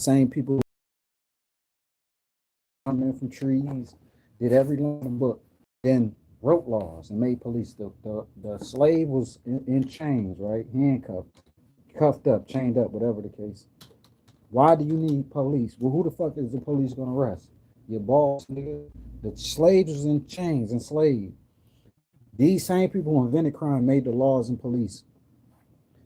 Same people come in from trees, did every law in the book, then wrote laws and made police. The slave was in chains, right? Handcuffed, cuffed up, chained up, whatever the case. Why do you need police? Well, who the fuck is the police gonna arrest? Your boss, nigga. The slaves was in chains, enslaved. These same people who invented crime made the laws and police.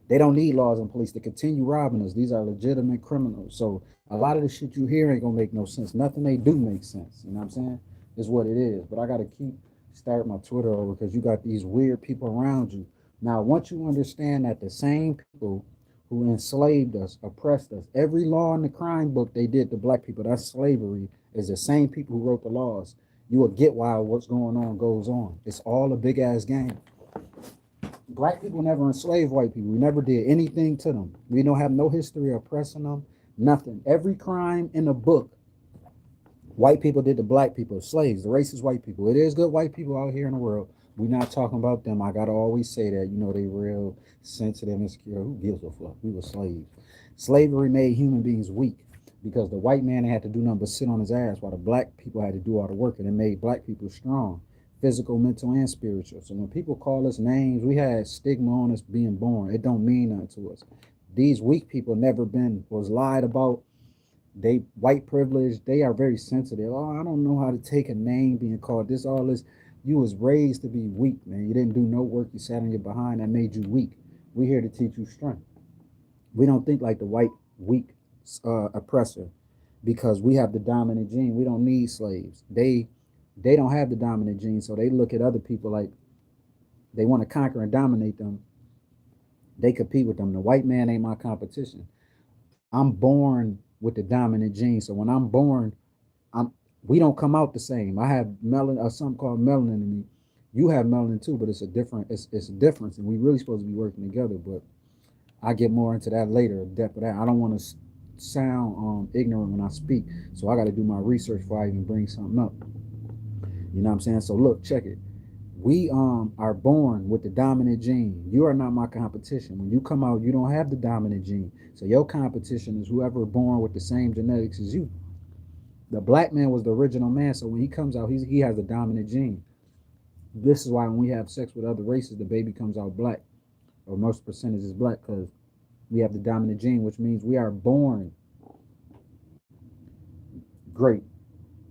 They don't need laws and police to continue robbing us. These are legitimate criminals. So a lot of the shit you hear ain't gonna make no sense. Nothing they do makes sense. You know what I'm saying? Is what it is. But I gotta keep start my Twitter over because you got these weird people around you. Now, once you understand that the same people who enslaved us, oppressed us, every law in the crime book they did to black people, that's slavery, is the same people who wrote the laws. You will get why what's going on goes on. It's all a big ass game. Black people never enslaved white people. We never did anything to them. We don't have no history of oppressing them. Nothing. Every crime in the book, white people did to black people, slaves, the racist white people. It is good white people out here in the world. We're not talking about them. I gotta always say that. You know they real sensitive, insecure. Who gives a fuck? We were slaves. Slavery made human beings weak because the white man had to do nothing but sit on his ass while the black people had to do all the work, and it made black people strong, physical, mental, and spiritual. So when people call us names, we had stigma on us being born. It don't mean nothing to us. These weak people never been was lied about. They white privilege. They are very sensitive. Oh, I don't know how to take a name being called this. All this. You was raised to be weak, man. You didn't do no work. You sat on your behind. That made you weak. We here to teach you strength. We don't think like the white weak oppressor because we have the dominant gene. We don't need slaves. They don't have the dominant gene, so they look at other people like they want to conquer and dominate them. They compete with them. The white man ain't my competition. I'm born with the dominant gene, so when I'm born, I'm we don't come out the same. I have melanin or something called melanin in me. You have melanin too, but it's a difference, and we really supposed to be working together. But I get more into that later, depth of that. I don't want to sound ignorant when I speak, so I got to do my research before I even bring something up. You know what I'm saying? So look, check it. We are born with the dominant gene. You are not my competition. When you come out, you don't have the dominant gene. So your competition is whoever born with the same genetics as you. The black man was the original man, so when he comes out, he has a dominant gene. This is why when we have sex with other races, the baby comes out black, or most percentage is black, because we have the dominant gene, which means we are born great,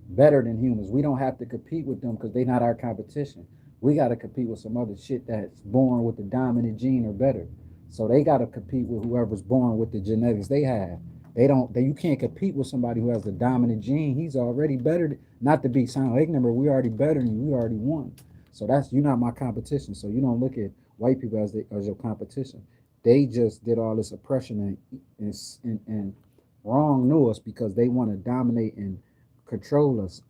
better than humans. We don't have to compete with them because they're not our competition. We got to compete with some other shit that's born with the dominant gene or better. So they got to compete with whoever's born with the genetics they have. They don't. You can't compete with somebody who has the dominant gene. He's already better. Not to be sound ignorant, but we already better than you. We already won. So that's you're not my competition. So you don't look at white people as your competition. They just did all this oppression and wrong knew us because they want to dominate and control us.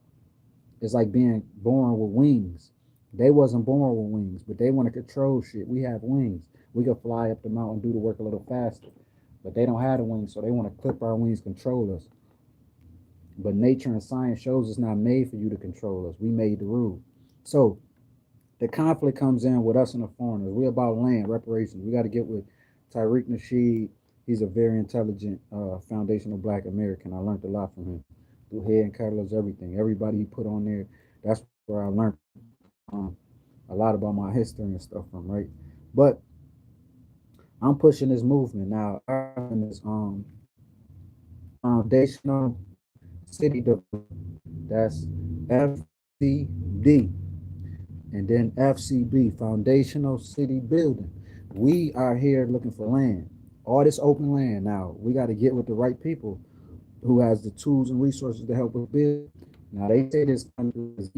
It's like being born with wings. They wasn't born with wings, but they want to control shit. We have wings. We could fly up the mountain, do the work a little faster. But they don't have the wings, so they want to clip our wings, control us. But nature and science shows it's not made for you to control us. We made the rule. So the conflict comes in with us and the foreigners. We're about land, reparations. We got to get with Tariq Nasheed. He's a very intelligent, foundational black American. I learned a lot from him. Through Head and Catalyst, everything. Everybody he put on there, that's where I learned a lot about my history and stuff from, right? But I'm pushing this movement now. This foundational city development. That's FCD, and then FCB, foundational city building. We are here looking for land, all this open land. Now we got to get with the right people who has the tools and resources to help us build. Now they say this country is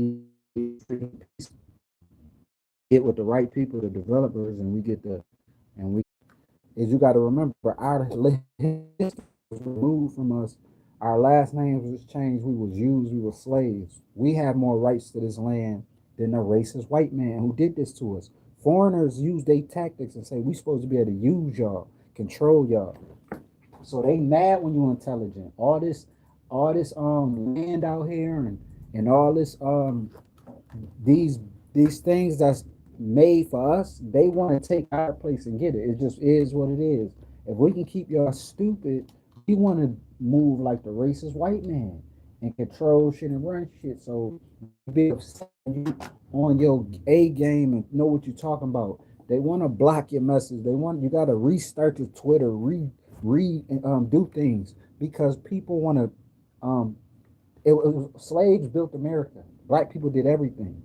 get with the right people, the developers, and we get the and we is you got to remember our history was removed from us. Our last names was changed. We was used. We were slaves. We have more rights to this land than the racist white man who did this to us. Foreigners use their tactics and say we supposed to be able to use y'all, control y'all. So they mad when you're intelligent. All this land out here and all this these these things that's made for us, they want to take our place and get it. It just is what it is. If we can keep y'all stupid, we want to move like the racist white man and control shit and run shit. So be upset on your A game and know what you're talking about. They want to block your message. They want you got to restart your Twitter, do things because people want to. Um, slaves built America. Black people did everything.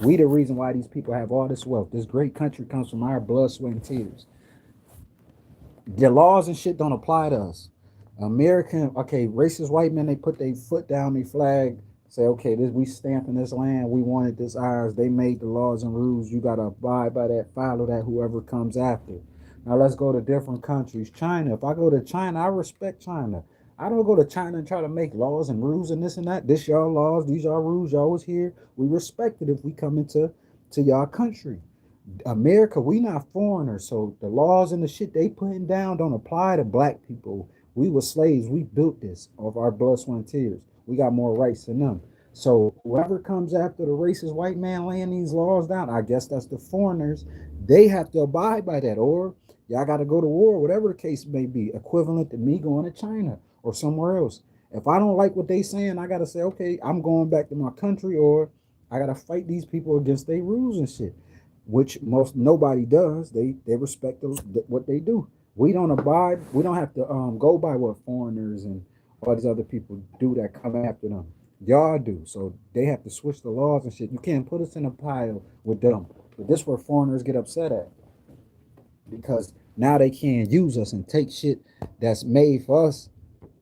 We the reason why these people have all this wealth. This great country comes from our blood, sweat, and tears. The laws and shit don't apply to us. American, okay, racist white men, they put their foot down, their flag, say, okay, this we stamping this land, we wanted this ours. They made the laws and rules. You gotta abide by that, follow that, whoever comes after. Now let's go to different countries. China. If I go to China, I respect China. I don't go to China and try to make laws and rules and this and that. This y'all laws, these y'all rules, y'all was here. We respect it if we come into y'all country. America, we not foreigners, so the laws and the shit they putting down don't apply to black people. We were slaves. We built this of our blood, sweat, and tears. We got more rights than them. So whoever comes after the racist white man laying these laws down, I guess that's the foreigners. They have to abide by that, or y'all got to go to war, whatever the case may be. Equivalent to me going to China or somewhere else. If I don't like what they saying, I got to say, okay, I'm going back to my country, or I got to fight these people against their rules and shit, which most nobody does. They respect what they do. We don't abide. We don't have to go by what foreigners and all these other people do that come after them. Y'all do. So they have to switch the laws and shit. You can't put us in a pile with them. But this where foreigners get upset at because now they can't use us and take shit that's made for us,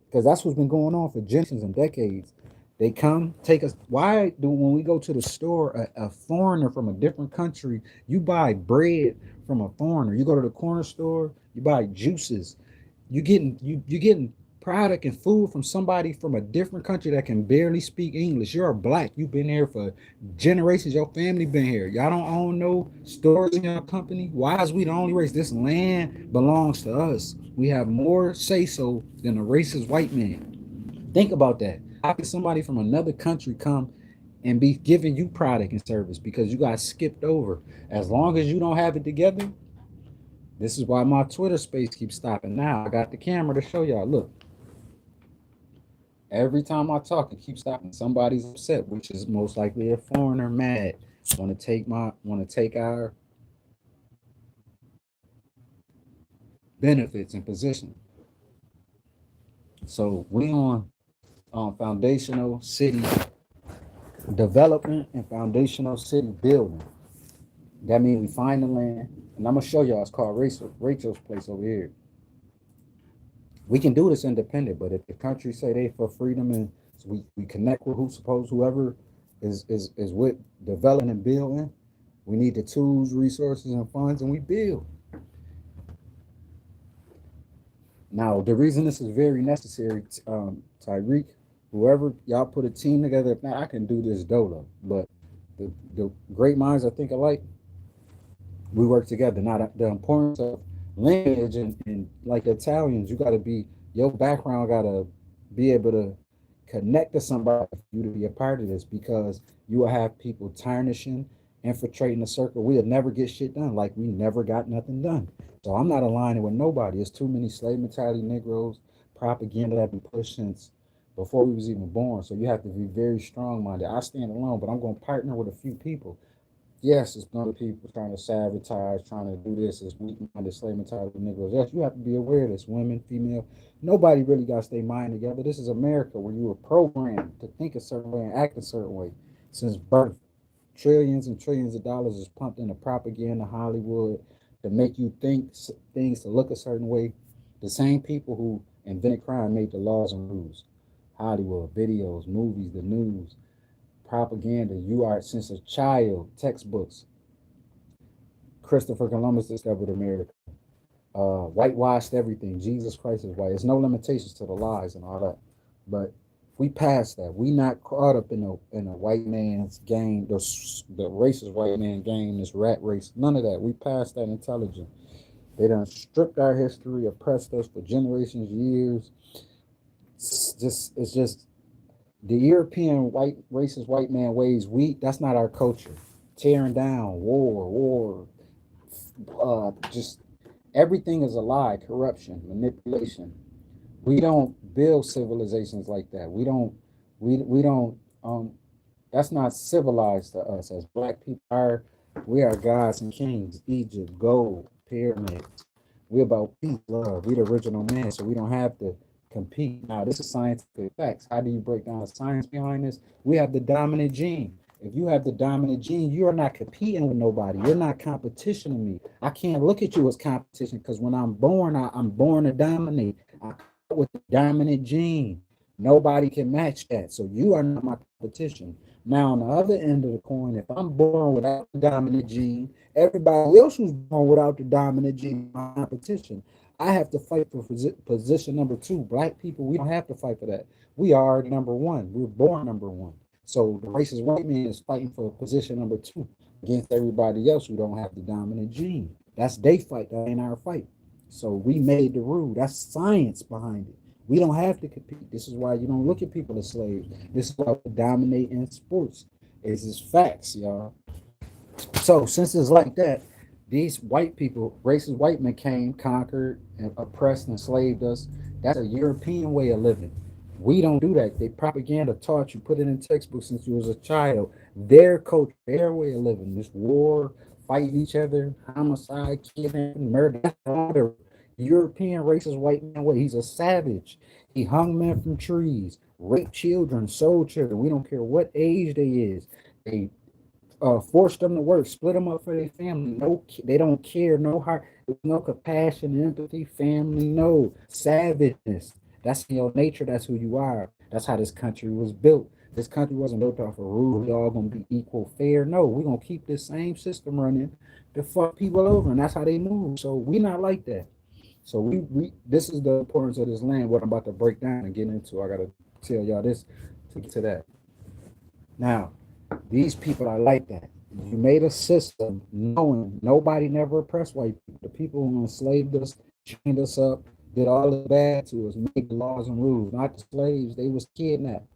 because that's what's been going on for generations and decades. They come take us. Why do when we go to the store, a foreigner from a different country, you buy bread from a foreigner. You go to the corner store, you buy juices. You getting product and food from somebody from a different country that can barely speak English. You're black. You've been here for generations. Your family been here. Y'all don't own no stores in your company. Why is we the only race? This land belongs to us. We have more say so than a racist white man. Think about that. How can somebody from another country come and be giving you product and service because you got skipped over? As long as you don't have it together, this is why my Twitter space keeps stopping. Now I got the camera to show y'all. Look, every time I talk, it keeps stopping. Somebody's upset, which is most likely a foreigner mad. Want to take our benefits and position. So we on foundational city development and foundational city building. That means we find the land, and I'm gonna show y'all. It's called Rachel's place over here. We can do this independent, but if the country say they for freedom and so we connect with whoever is with developing and building, we need the tools, resources, and funds, and we build. Now, the reason this is very necessary, Tyreek, whoever y'all put a team together, if not, I can do this dolo. But the great minds I think alike, we work together. Now, the importance of lineage and like the Italians, you got to be, your background got to be able to connect to somebody for you to be a part of this, because you will have people tarnishing, infiltrating the circle. We'll never get shit done, like we never got nothing done. So I'm not aligning with nobody. It's too many slave mentality Negroes, propaganda that been pushed since before we was even born. So you have to be very strong minded. I stand alone, but I'm going to partner with a few people. Yes, it's other people trying to sabotage, trying to do this. It's weak-minded slave mentality Negroes. Yes, you have to be aware of this. Women, female, nobody really got to stay mind together. This is America, where you were programmed to think a certain way and act a certain way since birth. Trillions and trillions of dollars is pumped into propaganda, Hollywood, to make you think things to look a certain way. The same people who invented crime made the laws and rules. Hollywood, videos, movies, the news, propaganda. You are since a child, textbooks. Christopher Columbus discovered America. Whitewashed everything. Jesus Christ is white. There's no limitations to the lies and all that. But we passed that. We not caught up in a white man's game, the racist white man game, this rat race. None of that. We passed that intelligence. They done stripped our history, oppressed us for generations, years. It's just the European white racist white man ways. That's not our culture. Tearing down, war, just everything is a lie, corruption, manipulation. We don't build civilizations like that. We don't that's not civilized to us as black people are. We are gods and kings, Egypt, gold, pyramids. We about peace, love. We the original man, so we don't have to compete. Now, this is scientific facts. How do you break down the science behind this? We have the dominant gene. If you have the dominant gene, you are not competing with nobody. You're not competition to me. I can't look at you as competition because when I'm born, I'm born to dominate. I come out with the dominant gene. Nobody can match that. So you are not my competition. Now, on the other end of the coin, if I'm born without the dominant gene, everybody else who's born without the dominant gene, my competition. I have to fight for position number two. Black people, we don't have to fight for that. We are number one. We're born number one. So the racist white man is fighting for position number two against everybody else who don't have the dominant gene. That's their fight. That ain't our fight. So we made the rule. That's science behind it. We don't have to compete. This is why you don't look at people as slaves. This is why we dominate in sports. It's just facts, y'all. So since it's like that, these white people, racist white men came, conquered, and oppressed and enslaved us. That's a European way of living. We don't do that. They propaganda taught you, put it in textbooks since you was a child. Their culture, their way of living, this war, fighting each other, homicide, kidnapping, murder. That's all the European racist white man way. He's a savage. He hung men from trees, raped children, sold children. We don't care what age they is. They force them to work, split them up for their family. No, they don't care. No heart, no compassion, empathy, family. No savageness. That's in your nature. That's who you are. That's how this country was built. This country wasn't built off a rule. We all gonna be equal, fair. No, we gonna keep this same system running to fuck people over, and that's how they move. So we not like that. So we this is the importance of this land. What I'm about to break down and get into. I gotta tell y'all this to get to that. Now, these people are like that. You made a system knowing nobody never oppressed white people. The people who enslaved us, chained us up, did all the bad to us, made the laws and rules. Not the slaves, they was kidnapped,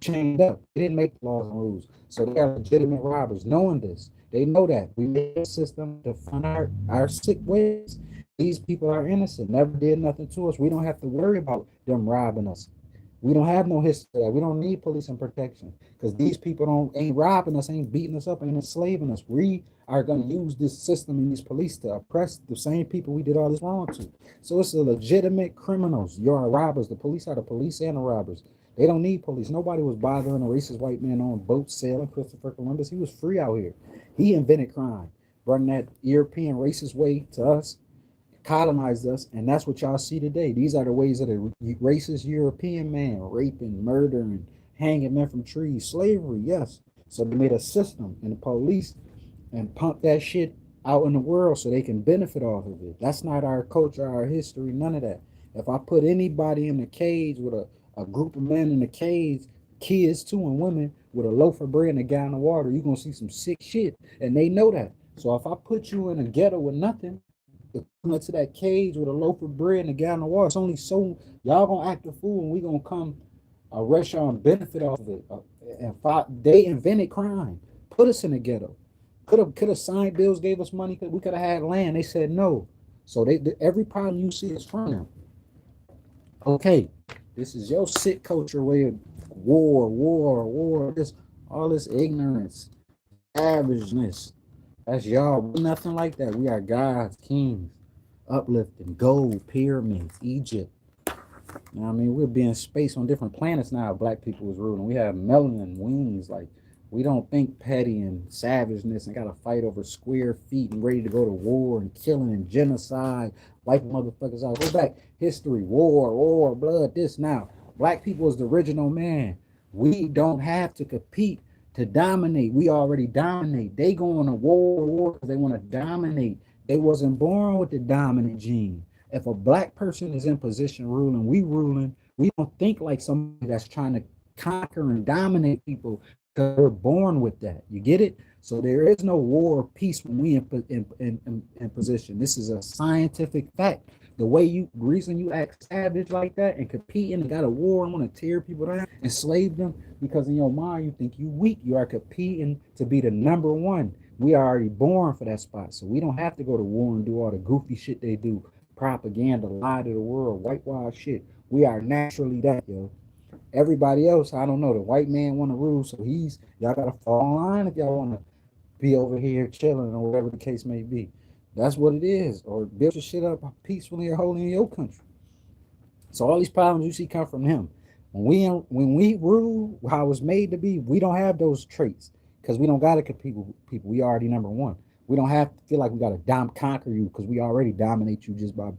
chained up. They didn't make the laws and rules. So they are legitimate robbers, knowing this. They know that. We made a system to fund our sick ways. These people are innocent, never did nothing to us. We don't have to worry about them robbing us. We don't have no history. We don't need police and protection because these people don't ain't robbing us, ain't beating us up, ain't enslaving us. We are going to use this system and these police to oppress the same people we did all this wrong to. So it's a legitimate criminals. You're robbers. The police are the police and the robbers. They don't need police. Nobody was bothering a racist white man on boats sailing. Christopher Columbus, he was free out here. He invented crime, brought that European racist way to us, colonized us, and that's what y'all see today. These are the ways of the racist European man, raping, murdering, hanging men from trees, slavery, yes. So they made a system and the police and pump that shit out in the world so they can benefit off of it. That's not our culture, our history, none of that. If I put anybody in a cage with a group of men in a cage, kids too and women, with a loaf of bread and a gallon of water, you're gonna see some sick shit. And they know that. So if I put you in a ghetto with nothing, come into that cage with a loaf of bread and a gallon of water. It's only so y'all gonna act a fool, and we gonna come arrest y'all and benefit off of it. They invented crime, put us in the ghetto. Could have signed bills, gave us money. We could have had land. They said no. So every problem you see is from them. Okay, this is your sick culture way of war. This all this ignorance, savageness. That's y'all. We're nothing like that. We are gods, kings, uplifting, gold, pyramids, Egypt. You know what I mean? We'll be in space on different planets now. Black people was ruling. We have melanin, wings. Like, we don't think petty and savageness and got to fight over square feet and ready to go to war and killing and genocide, wipe motherfuckers out. Go back, history, war, blood, this now. Black people is the original man. We don't have to compete to dominate. We already dominate. They go on a war because they want to dominate. They wasn't born with the dominant gene. If a black person is in position ruling, we don't think like somebody that's trying to conquer and dominate people because we're born with that. You get it? So there is no war or peace when we in position. This is a scientific fact. The way reason you act savage like that and competing and got a war and want to tear people down, enslave them, because in your mind you think you weak. You are competing to be the number one. We are already born for that spot, so we don't have to go to war and do all the goofy shit they do, propaganda, lie to the world, whitewash shit. We are naturally that, yo. Everybody else, I don't know. The white man want to rule, so y'all gotta fall in line if y'all want to be over here chilling or whatever the case may be. That's what it is. Or build your shit up peacefully or holding in your country. So all these problems you see come from him. When we rule how it's made to be, we don't have those traits because we don't gotta compete with people. We already number one. We don't have to feel like we gotta conquer you because we already dominate you just by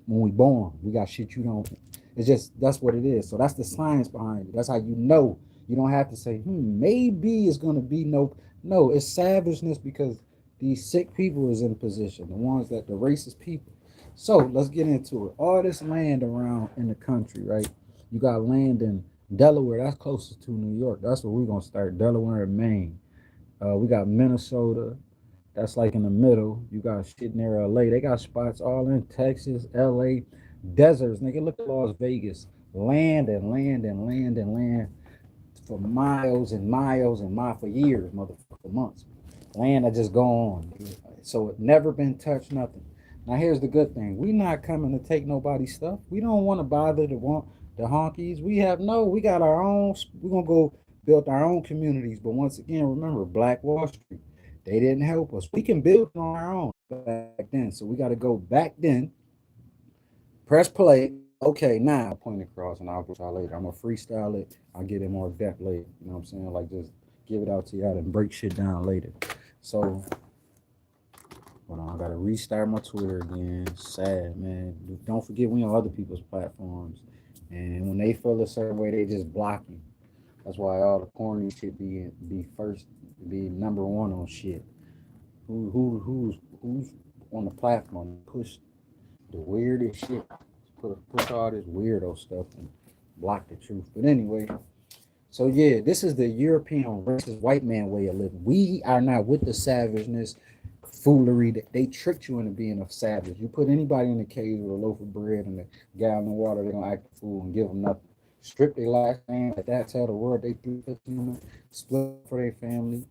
when we born. We got shit you don't. It's just that's what it is. So that's the science behind it. That's how you know. You don't have to say, maybe it's gonna be no, it's savageness because these sick people is in position, the ones that the racist people. So let's get into it. All this land around in the country, right? You got land in Delaware, that's closest to New York. That's where we're gonna start. Delaware and Maine. We got Minnesota, that's like in the middle. You got shit near LA. They got spots all in Texas, LA, deserts. Nigga, look at Las Vegas. Land and land and land and land for miles and miles and miles for years, motherfucker, for months. Land that just go on. So it never been touched, nothing. Now here's the good thing. We not coming to take nobody's stuff. We don't want to bother the honkies. We got our own. We're gonna go build our own communities. But once again, remember Black Wall Street. They didn't help us. We can build on our own back then. So we got to go back then, press play. Okay, now I'll point across and I'll put y'all later. I'm going to freestyle it. I'll get in more depth later. You know what I'm saying? Like just give it out to y'all and break shit down later. So, hold on. I got to restart my Twitter again. Sad, man. Don't forget we on other people's platforms. And when they feel a certain way, they just block you. That's why all the corny shit be first, be number one on shit. Who's on the platform push the weirdest shit, push all this weirdo stuff and block the truth. But anyway, so yeah, this is the European versus white man way of living. We are not with the savageness, foolery that they tricked you into being a savage. You put anybody in a cage with a loaf of bread and a gallon of water, they're gonna act a fool and give them nothing. Strip their last name, at that tell the world they threw split for their family.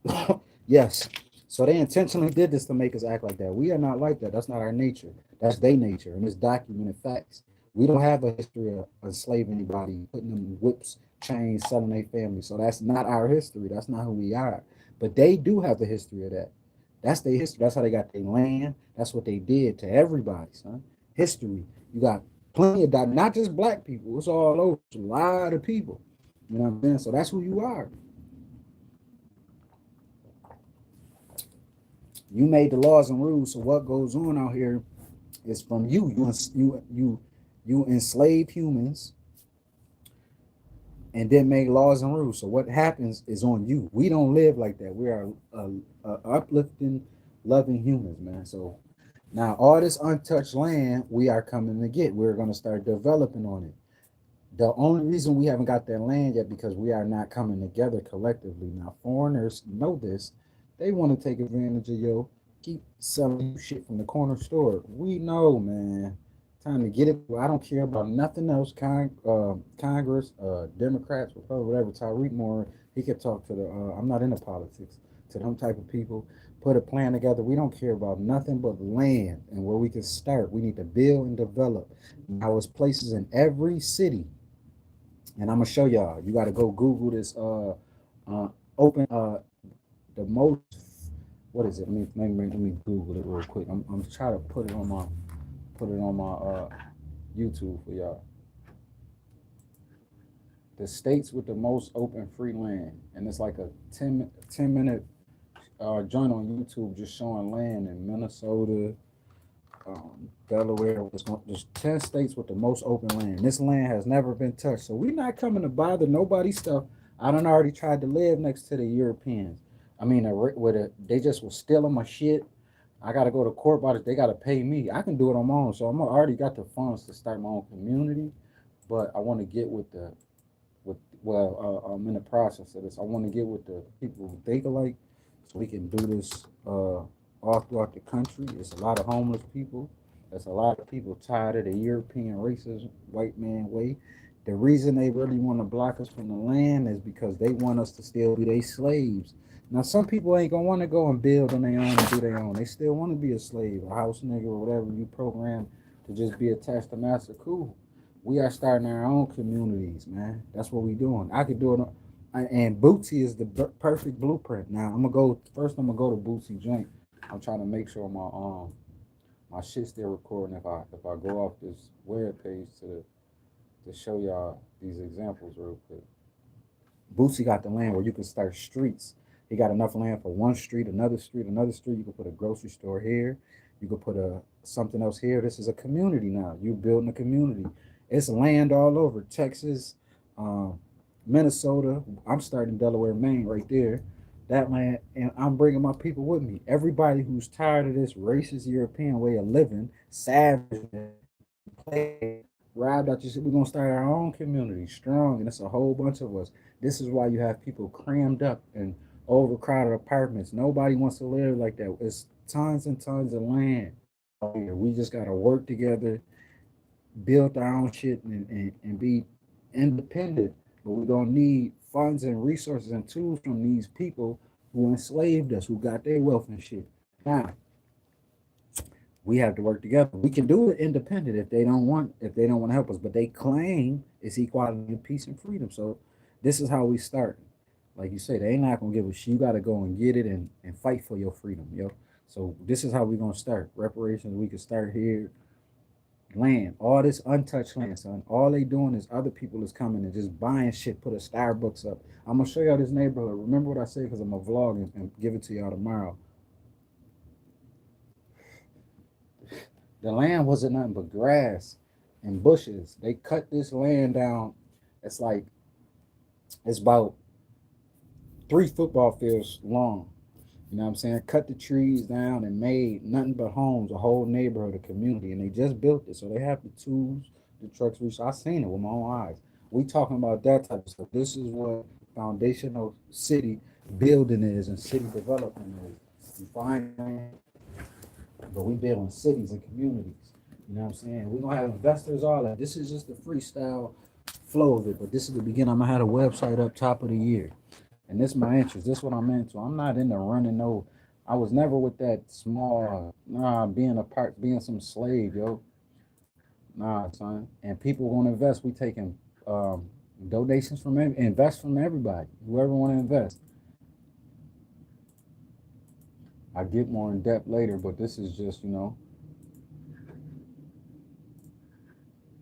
Yes. So they intentionally did this to make us act like that. We are not like that. That's not our nature. That's their nature, and it's documented facts. We don't have a history of enslaving anybody, putting them in whips, chains, selling their family. So that's not our history. That's not who we are. But they do have the history of that. That's their history. That's how they got their land. That's what they did to everybody, son. History. You got plenty of that, not just black people. It's all over. It's a lot of people. You know what I'm saying? So that's who you are. You made the laws and rules. So what goes on out here is from you. You enslave humans and then make laws and rules. So what happens is on you. We don't live like that. We are uplifting, loving humans, man. So now all this untouched land we are coming to get. We're going to start developing on it. The only reason we haven't got that land yet because we are not coming together collectively. Now foreigners know this. They want to take advantage of keep selling shit from the corner store. We know, man. Time to get it. I don't care about nothing else. Congress, Democrats, whatever. Tyreek Moore, he could talk to the. I'm not into politics. To them type of people, put a plan together. We don't care about nothing but land and where we can start. We need to build and develop. Now, it's places in every city, and I'm gonna show y'all. You got to go Google this. Open. The most. What is it? Let me Google it real quick. I'm trying to put it on my YouTube for y'all. The states with the most open free land, and it's like a 10 minute joint on YouTube just showing land in Minnesota, Delaware. There's 10 states with the most open land. This land has never been touched, so we're not coming to bother nobody's stuff. I done already tried to live next to the Europeans. I mean, they just was stealing my shit. I got to go to court about it. They got to pay me. I can do it on my own. So I'm already got the funds to start my own community, but I want to get I'm in the process of this. I want to get with the people who think alike so we can do this all throughout the country. It's a lot of homeless people. There's a lot of people tired of the European racist white man way. The reason they really want to block us from the land is because they want us to still be their slaves. Now, some people ain't gonna want to go and build on their own and do their own. They still want to be a slave, a house nigga, or whatever you program to just be attached to master. Cool. We are starting our own communities, man. That's what we doing. I could do it. And Bootsy is the perfect blueprint. Now I'm gonna go first. I'm gonna go to Bootsy joint. I'm trying to make sure my shit's still recording. If I go off this web page to show y'all these examples real quick. Bootsy got the land where you can start streets. He got enough land for one street, another street, another street. You can put a grocery store here. You could put a something else here. This is a community now. You building a community. It's land all over Texas, um, Minnesota. I'm starting Delaware, Maine, right there. That land, and I'm bringing my people with me. Everybody who's tired of this racist European way of living, savage, play, robbed out your shit. We're gonna start our own community, strong, and it's a whole bunch of us. This is why you have people crammed up in overcrowded apartments. Nobody wants to live like that. It's tons and tons of land out here. We just gotta work together, build our own shit, and be independent. But we're gonna need funds and resources and tools from these people who enslaved us, who got their wealth and shit. Now, we have to work together. We can do it independent if they don't want to help us, but they claim it's equality, peace, and freedom. So this is how we start. Like you say, they ain't not gonna give a shit. You gotta go and get it and fight for your freedom, yo. So this is how we gonna start. Reparations, we can start here. Land, all this untouched land, son. All they doing is other people is coming and just buying shit, put a Starbucks up. I'm gonna show y'all this neighborhood. Remember what I said because I'm gonna vlog and give it to y'all tomorrow. The land wasn't nothing but grass and bushes. They cut this land down. It's like it's about 3 football fields long. You know what I'm saying? Cut the trees down and made nothing but homes, a whole neighborhood, a community, and they just built it. So they have the tools, the trucks. I seen it with my own eyes. We talking about that type of stuff. This is what foundational city building is and city development is. You find but we building cities and communities. You know what I'm saying? We're gonna have investors, all that. This is just the freestyle flow of it, but this is the beginning. I'm gonna have a website up top of the year. And this is my interest. This is what I'm into. I'm not into running no. I was never with that small being a part being some slave, yo. Nah, son. And people want to invest. We taking donations from invest from everybody. Whoever want to invest. I get more in depth later, but this is just the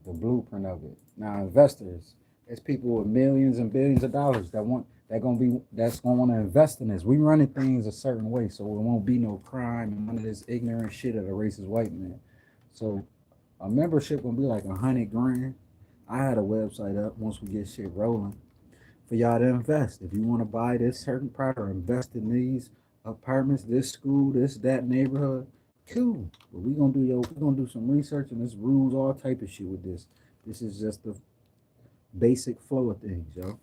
blueprint of it. Now, investors, it's people with millions and billions of dollars that's gonna want to invest in this. We running things a certain way, so it won't be no crime and none of this ignorant shit of a racist white man. So a membership gonna be like 100 grand. I had a website up once we get shit rolling for y'all to invest. If you want to buy this certain product or invest in these apartments, this school, this that neighborhood, cool. But we gonna do some research and this rules all type of shit with this. This is just the basic flow of things, yo.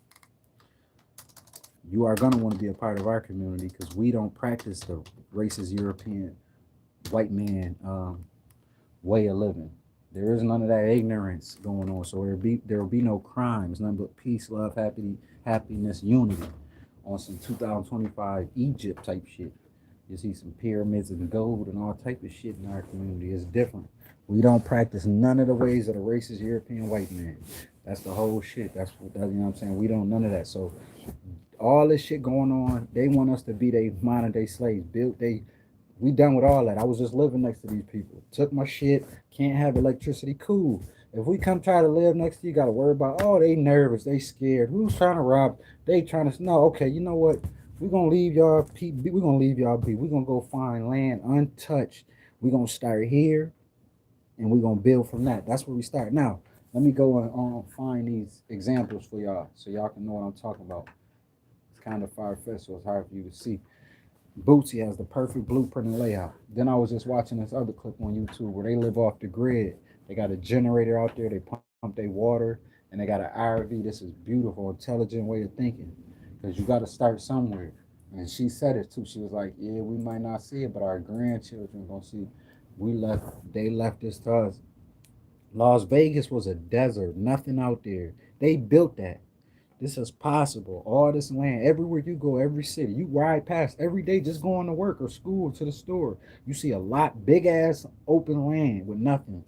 You are gonna want to be a part of our community because we don't practice the racist European white man way of living. There is none of that ignorance going on. So there will be no crimes, none but peace, love, happiness, unity on some 2025 Egypt type shit. You see some pyramids and gold and all type of shit in our community. It's different. We don't practice none of the ways of the racist European white man. That's the whole shit. You know what I'm saying? We don't none of that. So all this shit going on, they want us to be they modern day slaves. We done with all that. I was just living next to these people. Took my shit, can't have electricity. Cool. If we come try to live next to you, gotta worry about, oh, they nervous, they scared. Who's trying to rob? They trying to no, okay, you know what? We're gonna leave y'all we're gonna leave y'all be. We're gonna go find land untouched. We're gonna start here and we're gonna build from that. That's where we start. Now, let me go and find these examples for y'all so y'all can know what I'm talking about. It's kind of far-fetched, so it's hard for you to see. Bootsy has the perfect blueprint and layout. Then I was just watching this other clip on YouTube where they live off the grid. They got a generator out there, they pump their water, and they got an RV. This is beautiful, intelligent way of thinking. Because you got to start somewhere. And she said it too. She was like, yeah, we might not see it, but our grandchildren gonna see. They left this to us. Las Vegas was a desert, nothing out there. They built that. This is possible. All this land, everywhere you go, every city, you ride past every day just going to work or school or to the store. You see a lot, big ass open land with nothing.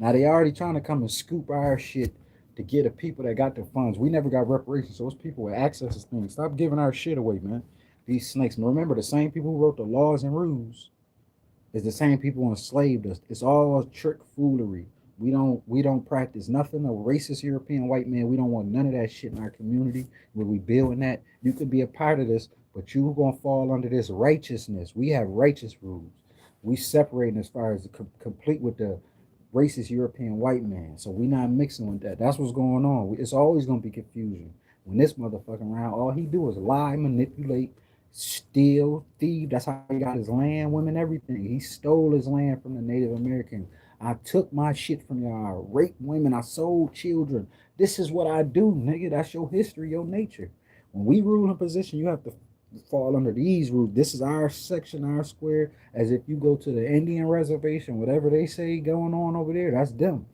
Now they already trying to come and scoop our shit to get the people that got the funds. We never got reparations, so those people with access to things. Stop giving our shit away, man. These snakes. And remember, the same people who wrote the laws and rules is the same people who enslaved us. It's all trick foolery. We don't practice nothing of racist European white man. We don't want none of that shit in our community. Where we building that, you could be a part of this, but you gonna fall under this righteousness. We have righteous rules. We separating as far as complete with the racist European white man. So we not mixing with that. That's what's going on. It's always gonna be confusion. When this motherfucking around, all he do is lie, manipulate, steal, thieve. That's how he got his land, women, everything. He stole his land from the Native Americans. I took my shit from y'all. I raped women. I sold children. This is what I do, nigga. That's your history, your nature. When we rule in position, you have to fall under these rules. This is our section, our square. As if you go to the Indian reservation, whatever they say going on over there, that's them.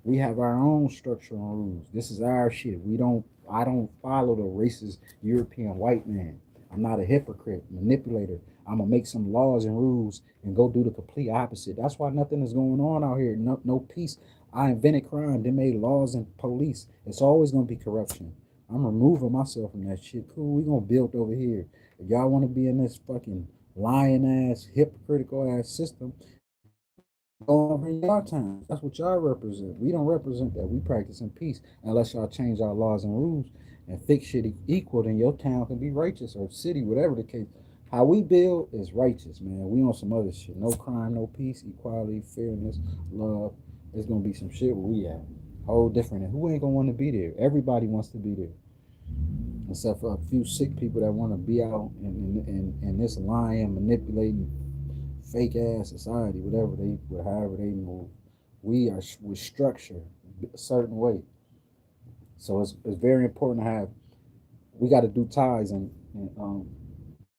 We have our own structure and rules. This is our shit. I don't follow the racist European white man. I'm not a hypocrite, manipulator. I'm gonna make some laws and rules and go do the complete opposite. That's why nothing is going on out here. No peace. I invented crime. They made laws and police. It's always gonna be corruption. I'm removing myself from that shit. Cool. We gonna build over here. If y'all want to be in this fucking lying ass, hypocritical ass system, go over in y'all time. That's what y'all represent. We don't represent that. We practice in peace. Unless y'all change our laws and rules and fix shit equal, then your town can be righteous or city, whatever the case. How we build is righteous, man. We on some other shit. No crime, no peace, equality, fairness, love. There's gonna be some shit where we at. Whole different. And who ain't gonna want to be there? Everybody wants to be there, except for a few sick people that want to be out in this lying, manipulating, fake ass society, however they move. We are with structure a certain way. So it's very important to have. We got to do ties and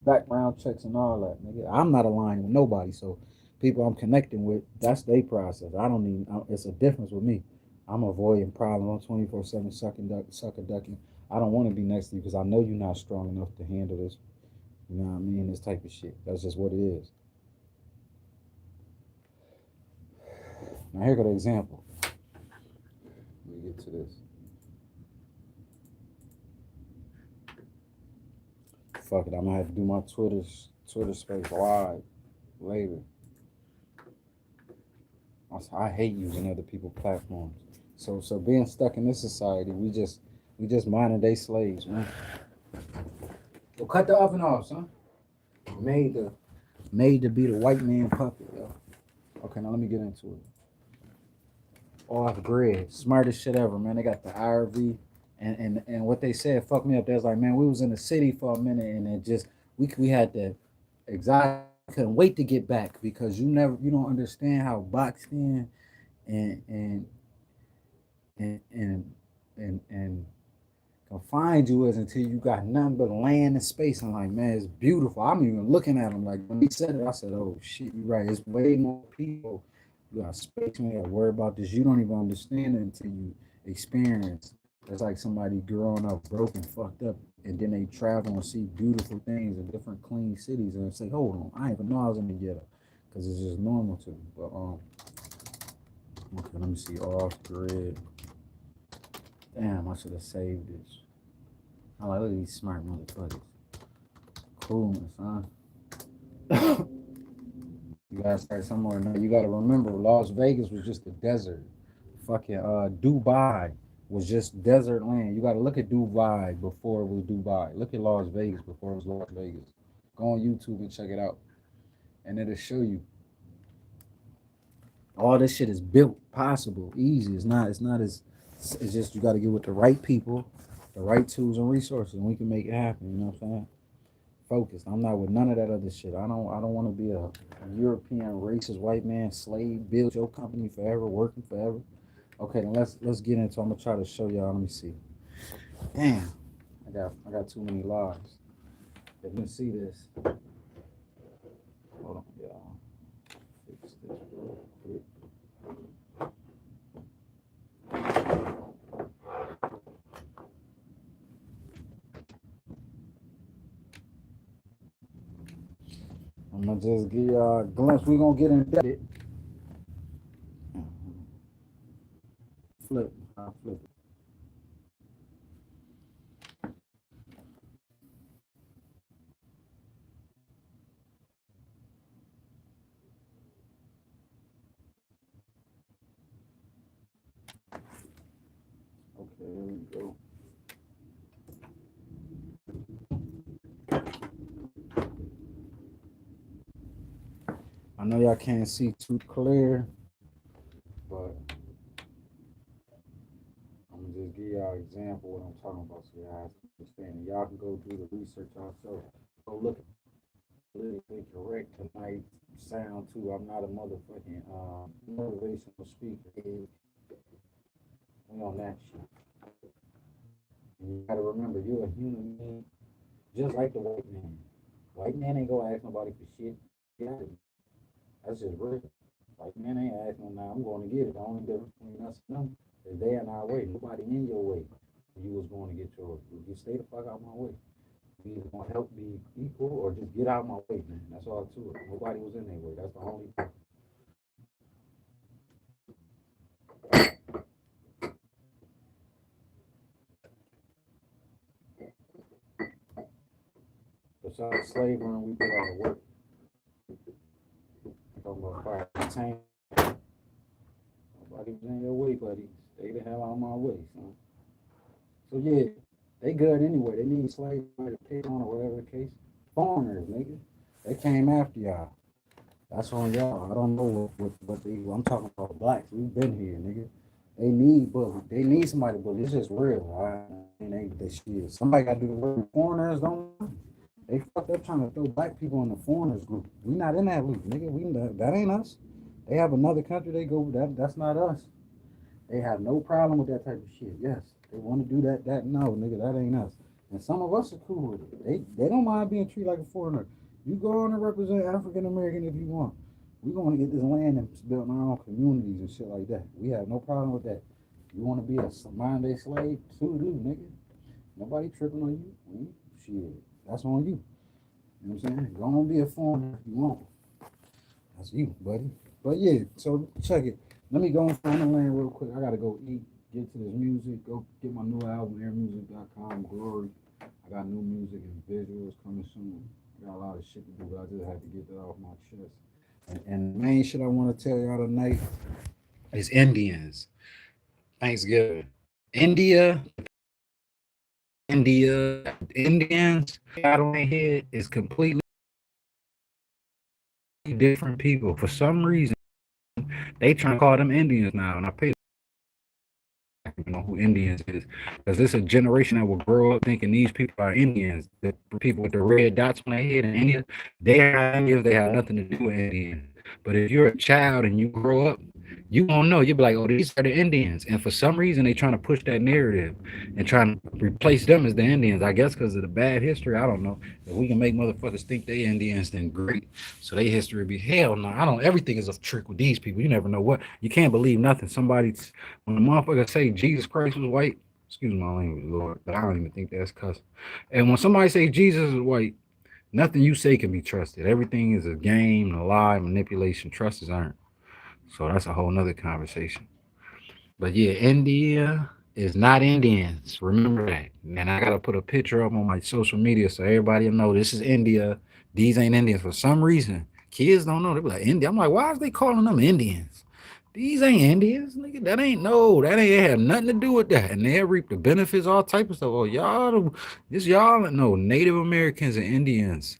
background checks and all that. Nigga, I'm not aligning with nobody, so people I'm connecting with, that's their process. I don't need. It's a difference with me. I'm avoiding problems. I'm 24/7 sucker ducking. I don't want to be next to you because I know you're not strong enough to handle this. You know what I mean? This type of shit. That's just what it is. Now here got an example. Let me get to this. Fuck it, I'm gonna have to do my Twitter space live later. I hate using other people's platforms. So being stuck in this society, we just modern day slaves, man. So cut the oven off, son. Made to be the white man puppet, yo. Okay, now let me get into it. Off grid, smartest shit ever, man. They got the IRV, and what they said fucked me up. They was like, man, we was in the city for a minute, and it just we had to anxiety. Couldn't wait to get back because you don't understand how boxed in and and and and and confined you is until you got nothing but land and space. I'm like, man, it's beautiful. I'm even looking at him like when he said it, I said, oh shit, you're right. It's way more people. You got space, man. You got to worry about this. You don't even understand it until you experience. It's like somebody growing up broken, fucked up, and then they travel and see beautiful things in different clean cities and say, hold on, I didn't even know I was in the ghetto because it's just normal to me. But okay, let me see. Off grid. Damn, I should have saved this. I like, look at these smart motherfuckers. Coolness, huh? You gotta start somewhere. Now you gotta remember, Las Vegas was just a desert. Fucking Dubai was just desert land. You gotta look at Dubai before it was Dubai. Look at Las Vegas before it was Las Vegas. Go on YouTube and check it out, and it'll show you all this shit is built, possible, easy. It's not. It's not as. It's just you got to get with the right people, the right tools and resources, and we can make it happen. You know what I'm saying? Focused. I'm not with none of that other shit. I don't want to be a European racist white man slave. Build your company forever, working forever. Okay, then let's get into. I'm gonna try to show y'all. Let me see. Damn, I got too many lives. If you can see this, hold on, y'all. Fix this real quick. I'm gonna just give y'all a glimpse. We're gonna get in depth. flip. I'll flip it. Okay, there we go. I know y'all can't see too clear, but I'm gonna just give y'all an example of what I'm talking about so y'all understand. Y'all can go do the research yourself. Go look at politically correct tonight sound too. I'm not a motherfucking motivational speaker. We on that shit. And you gotta remember you're a human being just like the white man. White man ain't gonna ask nobody for shit. Yeah, that's just real. White man ain't asking now, I'm going to get it. The only difference between us and them is they in our way. Nobody in your way. You was going to get yours. You stay the fuck out my way. We either gonna help be equal or just get out my way, man. That's all to it. Nobody was in their way. That's the only thing. Besides slavery, we put all the work. I'm talking about fire. Tank. Nobody was in your way, buddy. Stay the hell out of my way, son. So yeah, they good anyway. They need slaves to pick on or whatever the case. Foreigners, nigga. They came after y'all. That's on y'all. I don't know what they. I'm talking about blacks. We've been here, nigga. They need bully. They need somebody to bully. It's just real. I mean, they shit. Somebody got to do the work. Foreigners don't. They fucked up trying to throw black people in the foreigners group. We not in that loop, nigga. That ain't us. They have another country they go. That's not us. They have no problem with that type of shit. Yes, they want to do that. No, nigga, that ain't us. And some of us are cool with it. They don't mind being treated like a foreigner. You go on and represent African American if you want. We want to get this land and build our own communities and shit like that. We have no problem with that. You want to be a modern day slave? So do, nigga. Nobody tripping on you. Shit, that's on you. You know what I'm saying? Go on be a foreigner if you want. That's you, buddy. But yeah, so check it. Let me go and find the land real quick. I gotta go eat, get to this music, go get my new album, AAronMUZIK.com, Glory. I got new music and visuals coming soon. I got a lot of shit to do, but I just had to get that off my chest. And the main shit I want to tell y'all tonight is Indians. Thanksgiving. India, Indians, out on their head is completely different people. For some reason, they trying to call them Indians now, and I pay know who Indians is, because there's a generation that will grow up thinking these people are Indians. The people with the red dots on their head in India, they are Indians. They have nothing to do with Indians. But if you're a child and you grow up, you won't know. You'll be like, oh, these are the Indians. And for some reason, they trying to push that narrative and trying to replace them as the Indians. I guess because of the bad history. I don't know. If we can make motherfuckers think they Indians, then great. So they history be hell no. I don't. Everything is a trick with these people. You never know what. You can't believe nothing. Somebody, when a motherfucker say Jesus Christ was white, excuse my language, Lord, but I don't even think that's cuss. And when somebody say Jesus is white, nothing you say can be trusted. Everything is a game, a lie, manipulation. Trust is earned. So that's a whole nother conversation. But yeah, India is not Indians. Remember that. And I gotta put a picture up on my social media so everybody will know this is India. These ain't Indians. For some reason, kids don't know. They be like India. I'm like, why is they calling them Indians? These ain't Indians, nigga. That ain't have nothing to do with that. And they reap the benefits, all type of stuff. Oh, y'all no Native Americans and Indians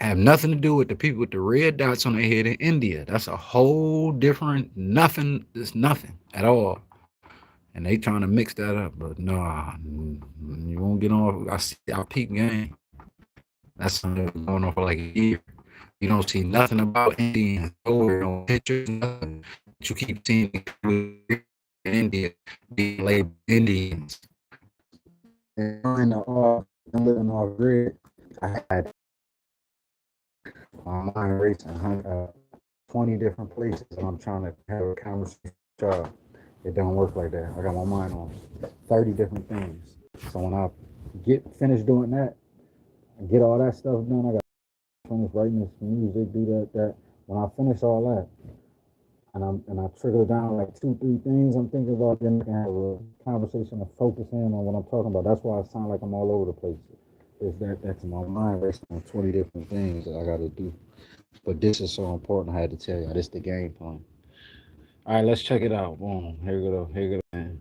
have nothing to do with the people with the red dots on their head in India. That's a whole different nothing. It's nothing at all. And they trying to mix that up, but nah, you won't get on. I see our peak game. That's something that's going on for like a year. You don't see nothing about Indians over no pictures, nothing. But you keep seeing India being labeled Indians. And I'm living off grid. I had my mind racing 20 different places, and I'm trying to have a conversation with y'all. It don't work like that. I got my mind on 30 different things. So when I get finished doing that, and get all that stuff done, I got to finish writing this music, do that. When I finish all that, And I trickle down like two, three things I'm thinking about, then I can have a conversation to focus in on what I'm talking about. That's why I sound like I'm all over the place. Is that's my mind racing on 20 different things that I gotta do. But this is so important, I had to tell you. This is the game plan. All right, let's check it out. Boom. Here we go. Here we go. Man.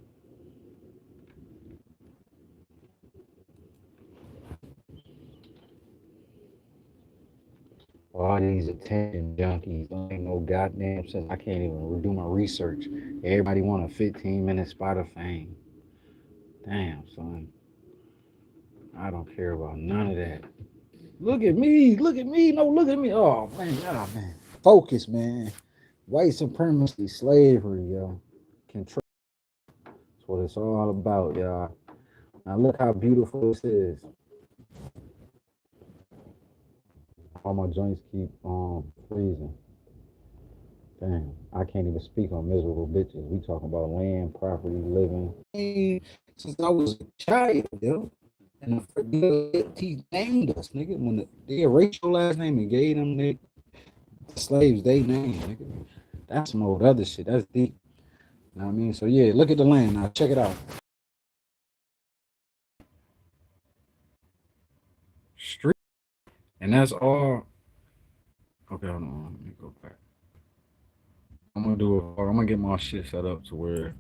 All these attention junkies. I ain't no goddamn sense. I can't even do my research. Everybody want a 15-minute spot of fame. Damn, son. I don't care about none of that. Look at me. Look at me. No, look at me. Oh, man. Oh, man. Focus, man. White supremacy, slavery, yo. Control. That's what it's all about, y'all. Now, look how beautiful this is. All my joints keep freezing. Damn, I can't even speak on miserable bitches. We talking about land, property, living. Hey, since I was a child, yo. And he named us, nigga. When they erased your last name and gave them the slaves they name, nigga. That's some old other shit. That's deep. You know what I mean? So yeah, look at the land now. Check it out. Street. And that's all. Okay, hold on. Let me go back. I'm gonna do it. I'm gonna get my shit set up to where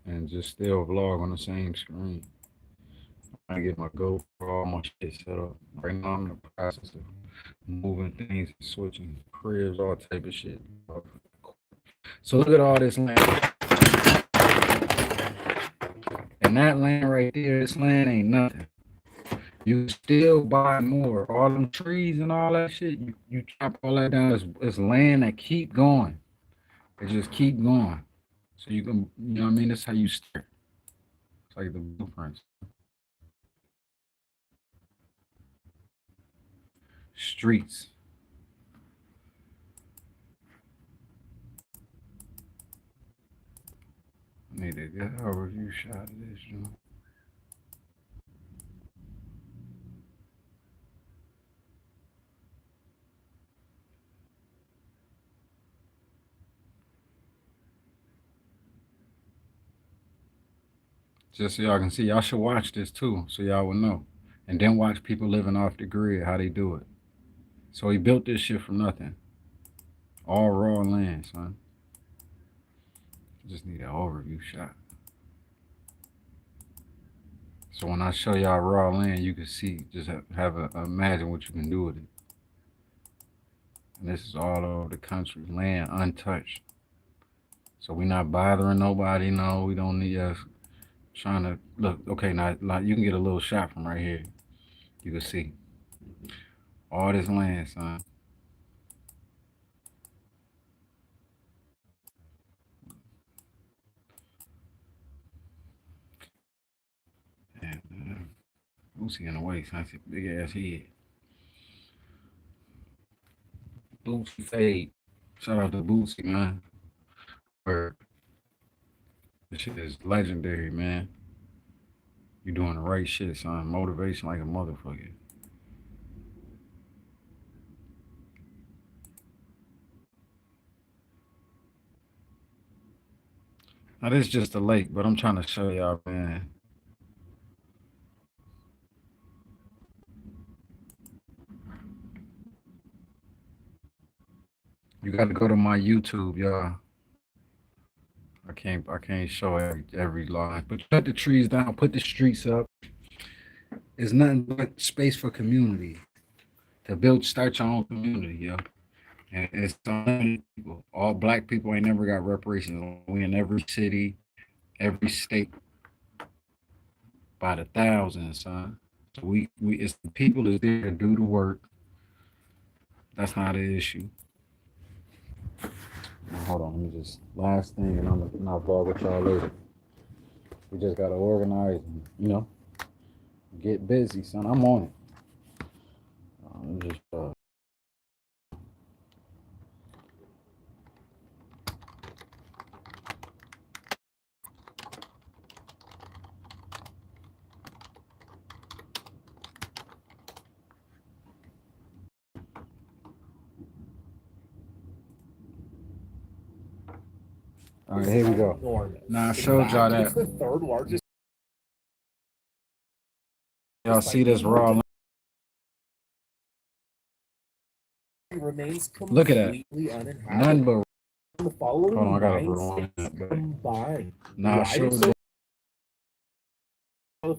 and just still vlog on the same screen. I get my GoPro, all my shit set up. Right now I'm in the process of moving things, switching cribs, all type of shit. So look at all this land. And that land right there, this land ain't nothing. You still buy more. All them trees and all that shit, you chop all that down. It's land that keep going. It just keep going. So you can, you know what I mean? That's how you start. It's like the blueprints. Streets. I need to get a review shot of this, you know. Just so y'all can see. Y'all should watch this too, so y'all will know. And then watch people living off the grid, how they do it. So he built this shit from nothing. All raw land, son. Just need an overview shot. So when I show y'all raw land, you can see, just have a imagine what you can do with it. And this is all over the country, land untouched. So we not bothering nobody. No, we don't need us trying to look. Okay, now you can get a little shot from right here. You can see all this land, son. And Boosie in the way, son. Big ass head. Boosie fade. Shout out to Boosie, man. Word. This shit is legendary, man. You doing the right shit, son. Motivation like a motherfucker. Now this is just a lake, but I'm trying to show y'all, man. You got to go to my YouTube, y'all. I can't show every line, but cut the trees down, put the streets up. It's nothing but space for community to build, start your own community, yo. And it's so many people. All black people ain't never got reparations. We in every city, every state by the thousands, son. So we it's the people that's there to do the work. That's not an issue. Now, hold on, let me just last thing, and I'm gonna not vlog with y'all later. We just gotta organize and get busy, son. I'm on it. Just All right, here we go. Now I showed y'all that. Y'all see this raw? Look at that. None but. Hold on, I gotta rewind that. Now I showed you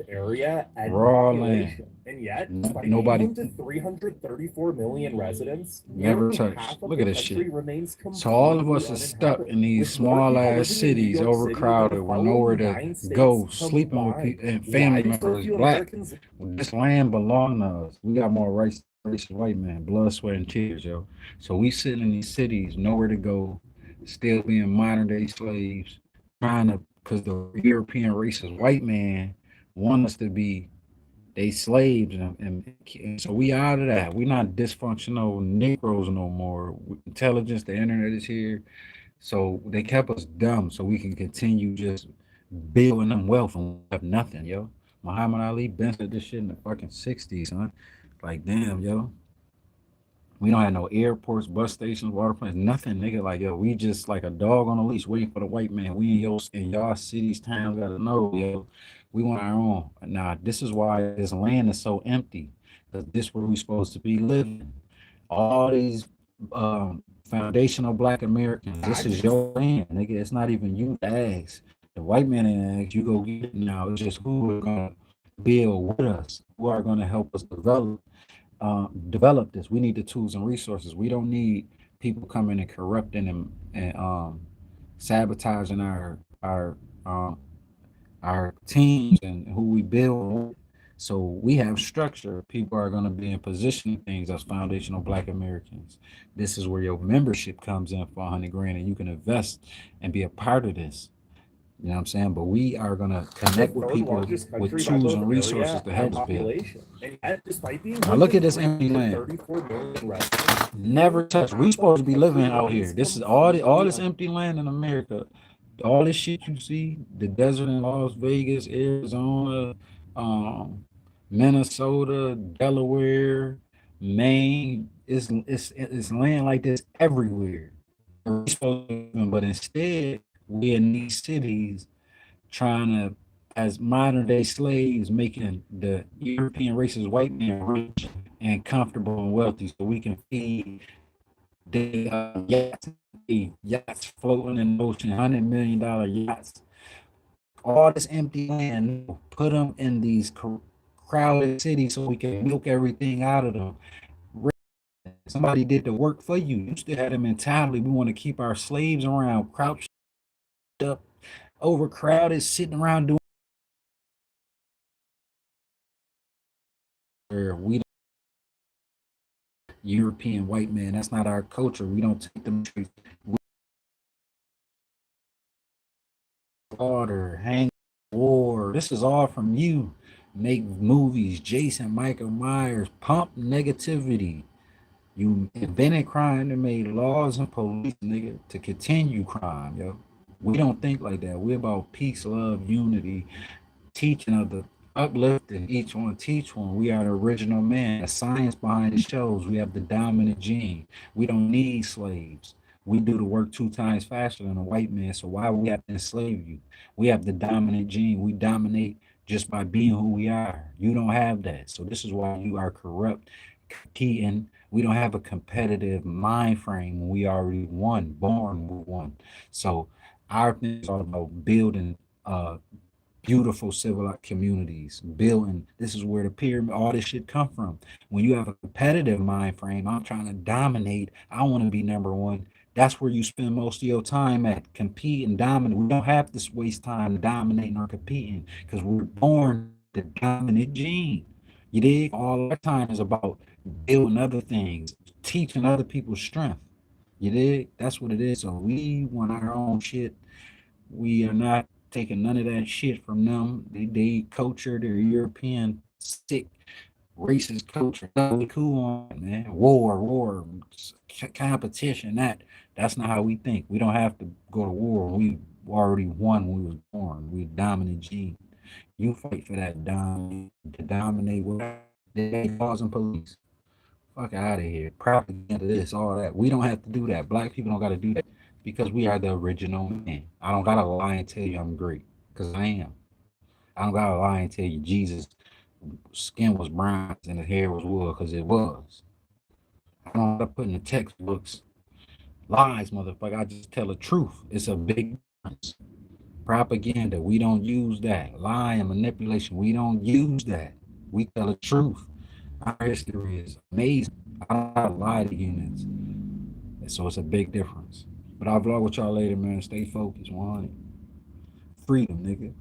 area and raw population. land. And yet, Nobody to 334 million residents, never nearly half touched. of Look the at this country shit. remains So all of completely us are stuck in uninhabited. these With more small people ass living in New cities, York City than the overcrowded, with nowhere following to 9 go, states sleeping with combined. people and Why family do so members, few black. Americans This land belong to us. We got more rights than racist white man, blood, sweat, and tears, yo. So we sitting in these cities, nowhere to go, still being modern day slaves, trying to, because the European racist white man want us to be they slaves, and so we out of that. We not dysfunctional Negroes no more. Intelligence, the internet is here, so they kept us dumb so we can continue just building them wealth and we have nothing, yo. Muhammad Ali been said this shit in the fucking 60s, huh? Like, damn, yo. We don't have no airports, bus stations, water plants, nothing, nigga. Like, yo, we just like a dog on a leash waiting for the white man. We in y'all cities, towns, gotta know, yo. We want our own. Now, this is why this land is so empty. Because this where we supposed to be living. All these foundational black Americans, this is your land, nigga. It's not even you to ask. The white man ain't ask, you go get it now. It's just who are gonna build with us, who are gonna help us develop this. We need the tools and resources. We don't need people coming and corrupting and sabotaging um, our teams and who we build. So we have structure. People are going to be in positioning things as foundational Black Americans. This is where your membership comes in for 100 grand, and you can invest and be a part of this. You know what I'm saying? But we are going to connect with people with tools and resources to help us build. and yet, despite being Now home look to at this empty land. 334 million residents, Never touched. We supposed to be living out here. This is all this empty land in America. All this shit you see, the desert in Las Vegas, Arizona, um, Minnesota, Delaware, Maine. It's land like this everywhere. We supposed to be living, but instead we in these cities trying to, as modern day slaves, making the European racist white man rich and comfortable and wealthy, so we can feed the yachts floating in the ocean, $100 million yachts, all this empty land. Put them in these crowded cities so we can milk everything out of them. Somebody did the work for you. You still had a mentality. We want to keep our slaves around, crouched up, overcrowded, sitting around doing. We European white man. That's not our culture. We don't take them trees. Water, hang, war. This is all from you. Make movies, Jason, Michael Myers, pump negativity. You invented crime and made laws and police, nigga, to continue crime, yo. We don't think like that. We're about peace, love, unity, teaching of the uplifting each one teach one. We are the original man. The science behind it shows we have the dominant gene. We don't need slaves. We do the work 2 times faster than a white man. So why we have to enslave you? We have the dominant gene. We dominate just by being who we are. You don't have that. So this is why you are corrupt, competing. We don't have a competitive mind frame when we already won, born with one. So our thing is all about building beautiful civilized communities, building. This is where the pyramid, all this shit come from. When you have a competitive mind frame, I'm trying to dominate. I want to be number one. That's where you spend most of your time at, compete and dominate. We don't have to waste time dominating or competing because we're born the dominant gene. You dig? All our time is about building other things, teaching other people's strength. You dig? That's what it is. So we want our own shit. We are not taking none of that shit from them. They culture, their European sick racist culture. No, we cool on it, man. War, competition. That's not how we think. We don't have to go to war. We already won when we was born. We dominant gene. You fight for that to dominate what they causing police. Fuck out of here. Propaganda, this, all that. We don't have to do that. Black people don't got to do that. because we are the original man. I don't gotta lie and tell you I'm great, because I am. I don't gotta lie and tell you Jesus' skin was brown and his hair was wool, because it was. I don't gotta put in the textbooks lies, motherfucker. I just tell the truth. It's a big difference. Propaganda, we don't use that. Lie and manipulation, we don't use that. We tell the truth. Our history is amazing. I don't gotta lie to humans. And so it's a big difference. But I'll vlog with y'all later, man. Stay focused, 100. Freedom, nigga.